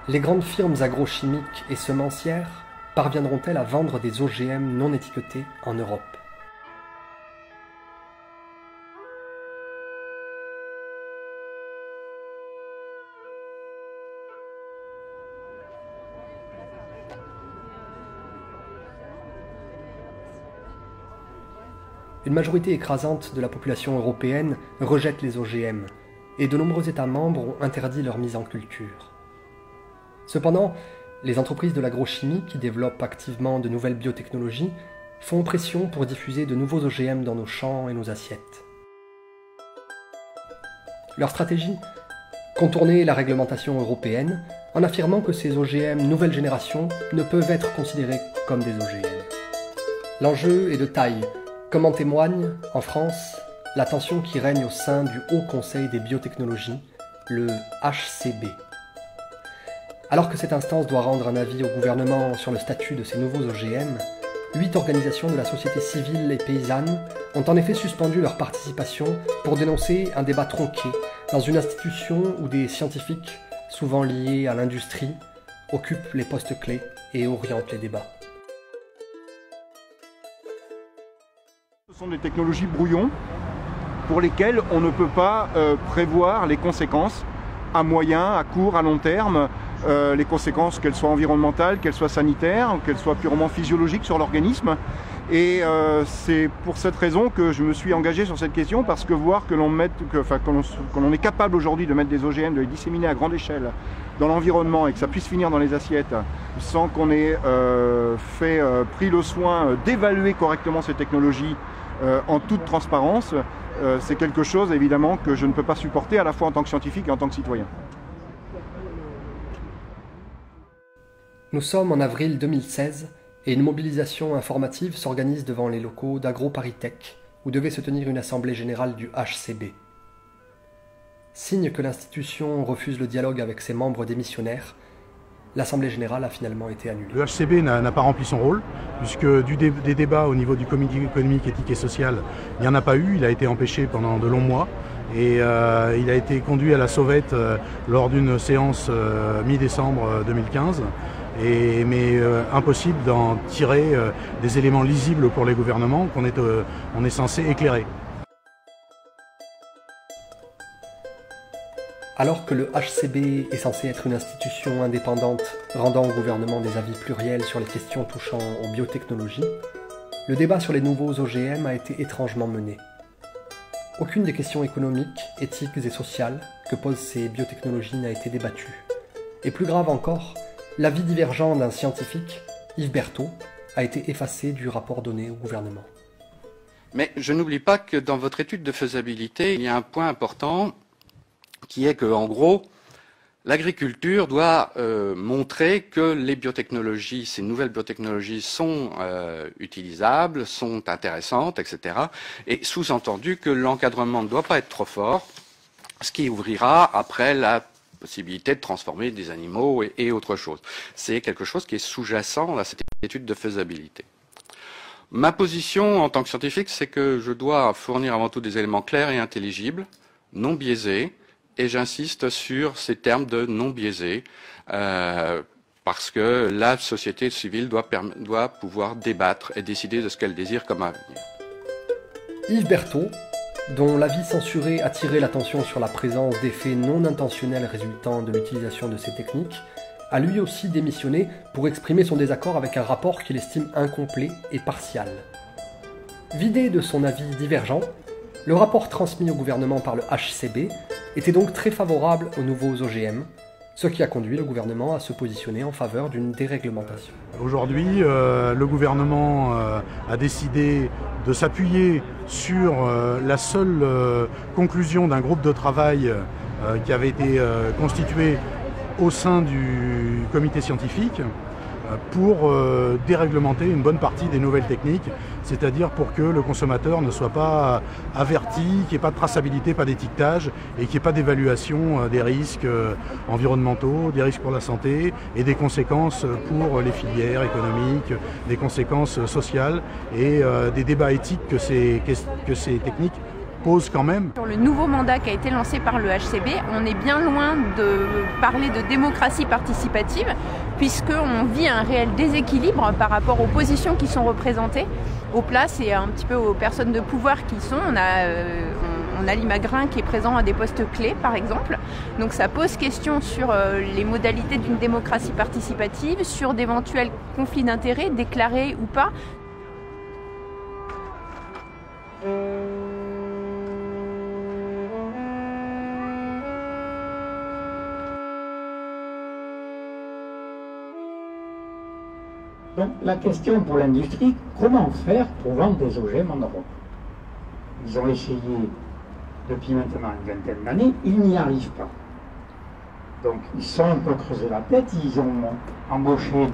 Les grandes firmes agrochimiques et semencières parviendront-elles à vendre des OGM non étiquetés en Europe? Une majorité écrasante de la population européenne rejette les OGM, et de nombreux États membres ont interdit leur mise en culture. Cependant, les entreprises de l'agrochimie qui développent activement de nouvelles biotechnologies font pression pour diffuser de nouveaux OGM dans nos champs et nos assiettes. Leur stratégie? Contourner la réglementation européenne en affirmant que ces OGM nouvelle génération ne peuvent être considérés comme des OGM. L'enjeu est de taille, comme en témoigne, en France, la tension qui règne au sein du Haut Conseil des biotechnologies, le HCB. Alors que cette instance doit rendre un avis au gouvernement sur le statut de ces nouveaux OGM, 8 organisations de la société civile et paysanne ont en effet suspendu leur participation pour dénoncer un débat tronqué dans une institution où des scientifiques, souvent liés à l'industrie, occupent les postes clés et orientent les débats. Ce sont des technologies brouillons pour lesquelles on ne peut pas prévoir les conséquences à moyen, à court, à long terme, les conséquences qu'elles soient environnementales, qu'elles soient sanitaires, qu'elles soient purement physiologiques sur l'organisme. Et c'est pour cette raison que je me suis engagé sur cette question, parce que voir que l'on est capable aujourd'hui de mettre des OGM, de les disséminer à grande échelle dans l'environnement et que ça puisse finir dans les assiettes sans qu'on ait pris le soin d'évaluer correctement ces technologies en toute transparence, c'est quelque chose évidemment que je ne peux pas supporter à la fois en tant que scientifique et en tant que citoyen. Nous sommes en avril 2016 et une mobilisation informative s'organise devant les locaux d'AgroParisTech où devait se tenir une assemblée générale du HCB. Signe que l'institution refuse le dialogue avec ses membres démissionnaires, l'assemblée générale a finalement été annulée. Le HCB n'a pas rempli son rôle, puisque des débats au niveau du comité économique, éthique et social, il n'y en a pas eu, il a été empêché pendant de longs mois. Et il a été conduit à la sauvette lors d'une séance mi-décembre 2015. Mais impossible d'en tirer des éléments lisibles pour les gouvernements qu'on est censé éclairer. Alors que le HCB est censé être une institution indépendante rendant au gouvernement des avis pluriels sur les questions touchant aux biotechnologies, le débat sur les nouveaux OGM a été étrangement mené. Aucune des questions économiques, éthiques et sociales que posent ces biotechnologies n'a été débattue. Et plus grave encore, l'avis divergent d'un scientifique, Yves Berthaud, a été effacé du rapport donné au gouvernement. Mais je n'oublie pas que dans votre étude de faisabilité, il y a un point important qui est que, en gros, l'agriculture doit montrer que les biotechnologies, ces nouvelles biotechnologies sont utilisables, sont intéressantes, etc. Et sous-entendu que l'encadrement ne doit pas être trop fort, ce qui ouvrira après la possibilité de transformer des animaux et autre chose. C'est quelque chose qui est sous-jacent à cette étude de faisabilité. Ma position en tant que scientifique, c'est que je dois fournir avant tout des éléments clairs et intelligibles, non biaisés, et j'insiste sur ces termes de non biaisés, parce que la société civile doit pouvoir débattre et décider de ce qu'elle désire comme avenir. Yves Berthaud, dont l'avis censuré attirait l'attention sur la présence d'effets non intentionnels résultant de l'utilisation de ces techniques, a lui aussi démissionné pour exprimer son désaccord avec un rapport qu'il estime incomplet et partial. Vidé de son avis divergent, le rapport transmis au gouvernement par le HCB était donc très favorable aux nouveaux OGM, ce qui a conduit le gouvernement à se positionner en faveur d'une déréglementation. Aujourd'hui, le gouvernement a décidé de s'appuyer sur la seule conclusion d'un groupe de travail qui avait été constitué au sein du comité scientifique pour déréglementer une bonne partie des nouvelles techniques, c'est-à-dire pour que le consommateur ne soit pas averti, qu'il n'y ait pas de traçabilité, pas d'étiquetage et qu'il n'y ait pas d'évaluation des risques environnementaux, des risques pour la santé et des conséquences pour les filières économiques, des conséquences sociales et des débats éthiques que ces techniques pose quand même. Sur le nouveau mandat qui a été lancé par le HCB, on est bien loin de parler de démocratie participative, puisqu'on vit un réel déséquilibre par rapport aux positions qui sont représentées, aux places et un petit peu aux personnes de pouvoir qui sont. On a Limagrin qui est présent à des postes clés, par exemple. Donc ça pose question sur les modalités d'une démocratie participative, sur d'éventuels conflits d'intérêts, déclarés ou pas. Donc la question pour l'industrie, comment faire pour vendre des OGM en Europe? Ils ont essayé depuis maintenant une vingtaine d'années, ils n'y arrivent pas. Donc ils sont un peu creusés la tête, ils ont embauché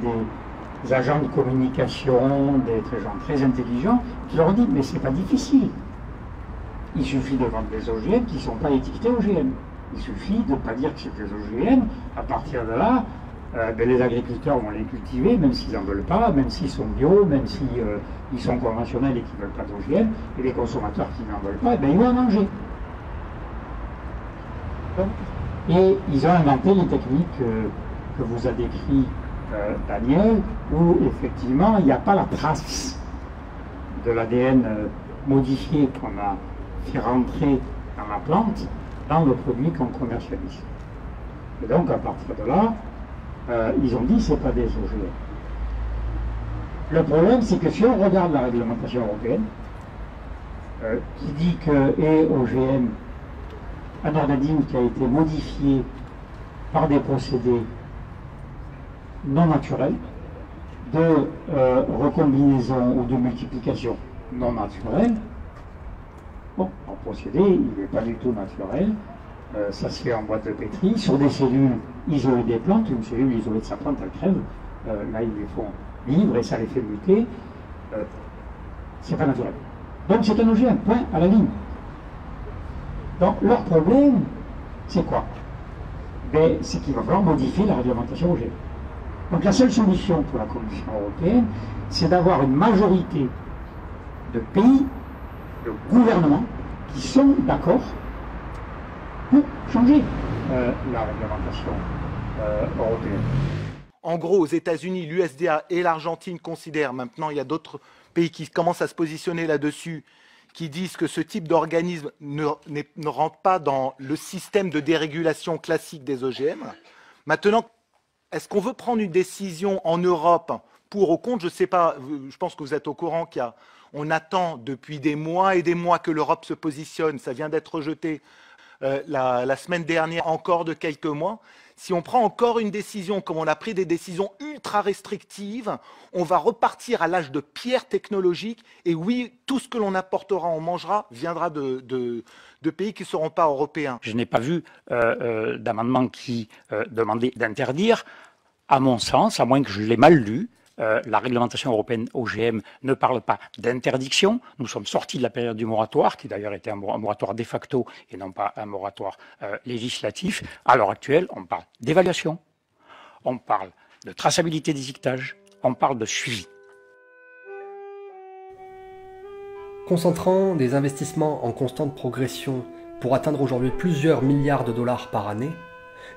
des agents de communication, des gens très intelligents, qui leur ont dit mais c'est pas difficile. Il suffit de vendre des OGM qui ne sont pas étiquetés OGM. Il suffit de ne pas dire que c'est des OGM. À partir de là, les agriculteurs vont les cultiver, même s'ils n'en veulent pas, même s'ils sont bio, même s'ils sont conventionnels et qu'ils ne veulent pas d'OGM, et les consommateurs qui n'en veulent pas, ils vont en manger. Et ils ont inventé les techniques que vous a décrit Daniel, où effectivement il n'y a pas la trace de l'ADN modifié qu'on a fait rentrer dans la plante, dans le produit qu'on commercialise. Et donc à partir de là, ils ont dit c'est pas des OGM. Le problème c'est que si on regarde la réglementation européenne, qui dit que est OGM un organisme qui a été modifié par des procédés non naturels, de recombinaison ou de multiplication non naturelle. Bon, en procédé, il n'est pas du tout naturel. Ça se fait en boîte de pétri, sur des cellules isolées des plantes. Une cellule isolée de sa plante, elle crève. Là, ils les font vivre et ça les fait muter. C'est pas naturel. Donc c'est un OGM, point à la ligne. Donc leur problème, c'est quoi? C'est qu'il va falloir modifier la réglementation OGM. Donc la seule solution pour la Commission européenne, c'est d'avoir une majorité de pays, de gouvernements, qui sont d'accord pour changer la réglementation européenne. En gros, aux États-Unis, l'USDA et l'Argentine considèrent, maintenant il y a d'autres pays qui commencent à se positionner là-dessus, qui disent que ce type d'organisme ne rentre pas dans le système de dérégulation classique des OGM. Maintenant, est-ce qu'on veut prendre une décision en Europe pour ou contre? Je ne sais pas, je pense que vous êtes au courant qu'on attend depuis des mois et des mois que l'Europe se positionne. Ça vient d'être rejeté la semaine dernière, encore de quelques mois. Si on prend encore une décision, comme on a pris des décisions ultra restrictives, on va repartir à l'âge de pierre technologique. Et oui, tout ce que l'on apportera, on mangera, viendra de pays qui ne seront pas européens. Je n'ai pas vu d'amendement qui demandait d'interdire. À mon sens, à moins que je l'ai mal lu, la réglementation européenne OGM ne parle pas d'interdiction. Nous sommes sortis de la période du moratoire, qui d'ailleurs était un moratoire de facto et non pas un moratoire législatif. À l'heure actuelle, on parle d'évaluation, on parle de traçabilité des étiquetages, on parle de suivi. Concentrant des investissements en constante progression pour atteindre aujourd'hui plusieurs milliards de dollars par année,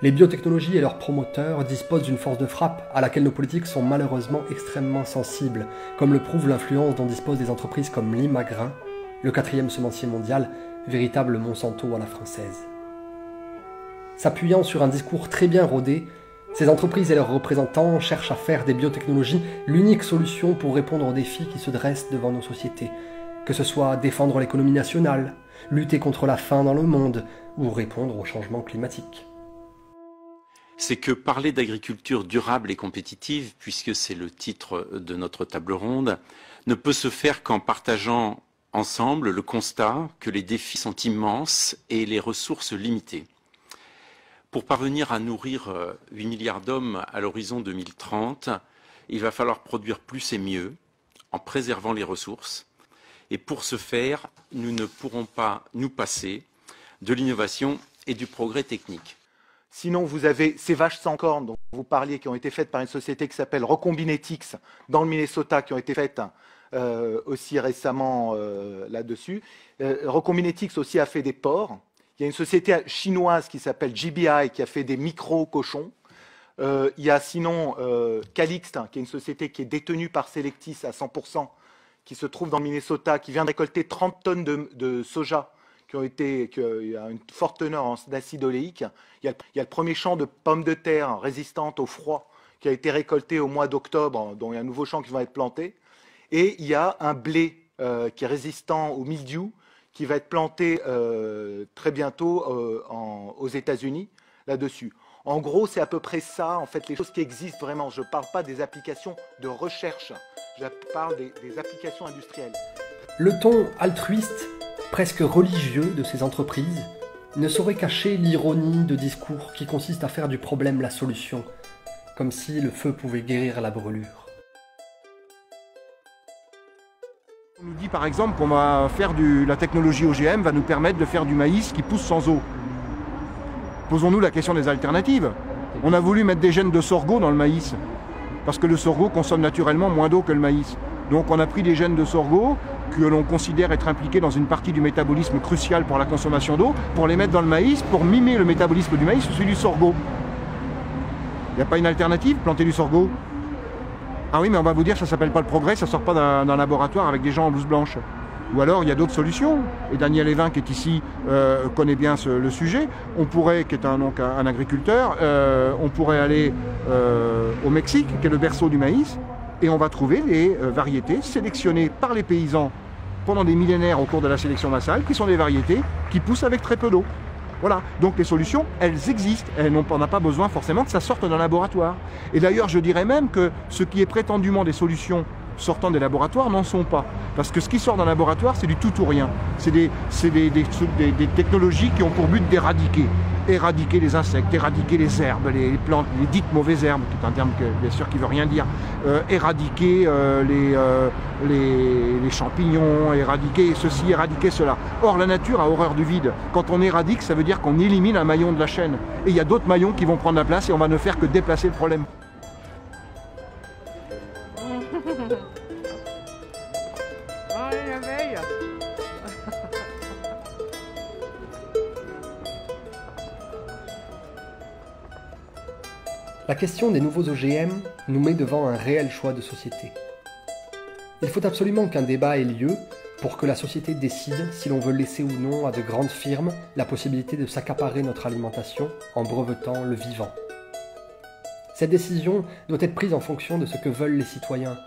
les biotechnologies et leurs promoteurs disposent d'une force de frappe à laquelle nos politiques sont malheureusement extrêmement sensibles, comme le prouve l'influence dont disposent des entreprises comme Limagrin, le 4e semencier mondial, véritable Monsanto à la française. S'appuyant sur un discours très bien rodé, ces entreprises et leurs représentants cherchent à faire des biotechnologies l'unique solution pour répondre aux défis qui se dressent devant nos sociétés, que ce soit défendre l'économie nationale, lutter contre la faim dans le monde ou répondre au changement climatique. C'est que parler d'agriculture durable et compétitive, puisque c'est le titre de notre table ronde, ne peut se faire qu'en partageant ensemble le constat que les défis sont immenses et les ressources limitées. Pour parvenir à nourrir 8 milliards d'hommes à l'horizon 2030, il va falloir produire plus et mieux, en préservant les ressources. Et pour ce faire, nous ne pourrons pas nous passer de l'innovation et du progrès technique. Sinon, vous avez ces vaches sans cornes dont vous parliez, qui ont été faites par une société qui s'appelle Recombinetics dans le Minnesota, qui ont été faites aussi récemment là-dessus. Recombinetics aussi a fait des porcs. Il y a une société chinoise qui s'appelle GBI qui a fait des micro-cochons. Il y a sinon Calixte, qui est une société qui est détenue par Selectis à 100%, qui se trouve dans le Minnesota, qui vient de récolter 30 tonnes de soja, qui a une forte teneur d'acide oléique. Il y a le premier champ de pommes de terre résistantes au froid qui a été récolté au mois d'octobre, dont il y a un nouveau champ qui va être planté. Et il y a un blé qui est résistant au mildiou, qui va être planté très bientôt aux États-Unis là-dessus. En gros, c'est à peu près ça, en fait, les choses qui existent vraiment. Je ne parle pas des applications de recherche, je parle des applications industrielles. Le ton altruiste, presque religieux de ces entreprises, ne saurait cacher l'ironie de discours qui consiste à faire du problème la solution, comme si le feu pouvait guérir la brûlure. On nous dit par exemple qu'on va faire la technologie OGM va nous permettre de faire du maïs qui pousse sans eau. Posons-nous la question des alternatives. On a voulu mettre des gènes de sorgho dans le maïs, parce que le sorgho consomme naturellement moins d'eau que le maïs. Donc on a pris des gènes de sorgho que l'on considère être impliqués dans une partie du métabolisme crucial pour la consommation d'eau, pour les mettre dans le maïs, pour mimer le métabolisme du maïs, celui du sorgho. Il n'y a pas une alternative, planter du sorgho? Ah oui, mais on va vous dire, ça ne s'appelle pas le progrès, ça ne sort pas d'un laboratoire avec des gens en blouse blanche. Ou alors, il y a d'autres solutions. Et Daniel Evin, qui est ici, connaît bien le sujet. On pourrait, qui est un agriculteur, on pourrait aller au Mexique, qui est le berceau du maïs, et on va trouver des variétés sélectionnées par les paysans pendant des millénaires au cours de la sélection massale, qui sont des variétés qui poussent avec très peu d'eau. Voilà, donc les solutions, elles existent. On n'a pas besoin forcément que ça sorte d'un laboratoire. Et d'ailleurs, je dirais même que ce qui est prétendument des solutions sortant des laboratoires n'en sont pas. Parce que ce qui sort d'un laboratoire, c'est du tout ou rien. C'est des technologies qui ont pour but d'éradiquer. Éradiquer les insectes, éradiquer les herbes, les plantes, les dites mauvaises herbes, qui est un terme bien sûr qui ne veut rien dire. Éradiquer les champignons, éradiquer ceci, éradiquer cela. Or, la nature a horreur du vide. Quand on éradique, ça veut dire qu'on élimine un maillon de la chaîne. Et il y a d'autres maillons qui vont prendre la place et on va ne faire que déplacer le problème. La question des nouveaux OGM nous met devant un réel choix de société. Il faut absolument qu'un débat ait lieu pour que la société décide si l'on veut laisser ou non à de grandes firmes la possibilité de s'accaparer notre alimentation en brevetant le vivant. Cette décision doit être prise en fonction de ce que veulent les citoyens,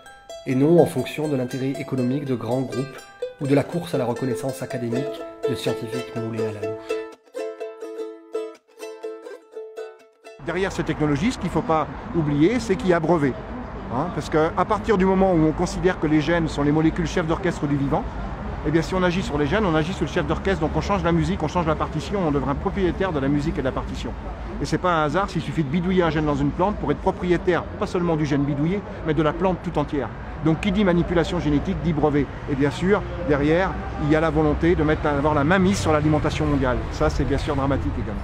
et non en fonction de l'intérêt économique de grands groupes ou de la course à la reconnaissance académique de scientifiques moulés à la louche. Derrière ces technologies, ce qu'il ne faut pas oublier, c'est qu'il y a brevet. Parce qu'à partir du moment où on considère que les gènes sont les molécules chefs d'orchestre du vivant, eh bien si on agit sur les gènes, on agit sur le chef d'orchestre, donc on change la musique, on change la partition, on devient propriétaire de la musique et de la partition. Et c'est pas un hasard s'il suffit de bidouiller un gène dans une plante pour être propriétaire, pas seulement du gène bidouillé, mais de la plante tout entière. Donc qui dit manipulation génétique dit brevet. Et bien sûr, derrière, il y a la volonté d'avoir la mainmise sur l'alimentation mondiale. Ça, c'est bien sûr dramatique également.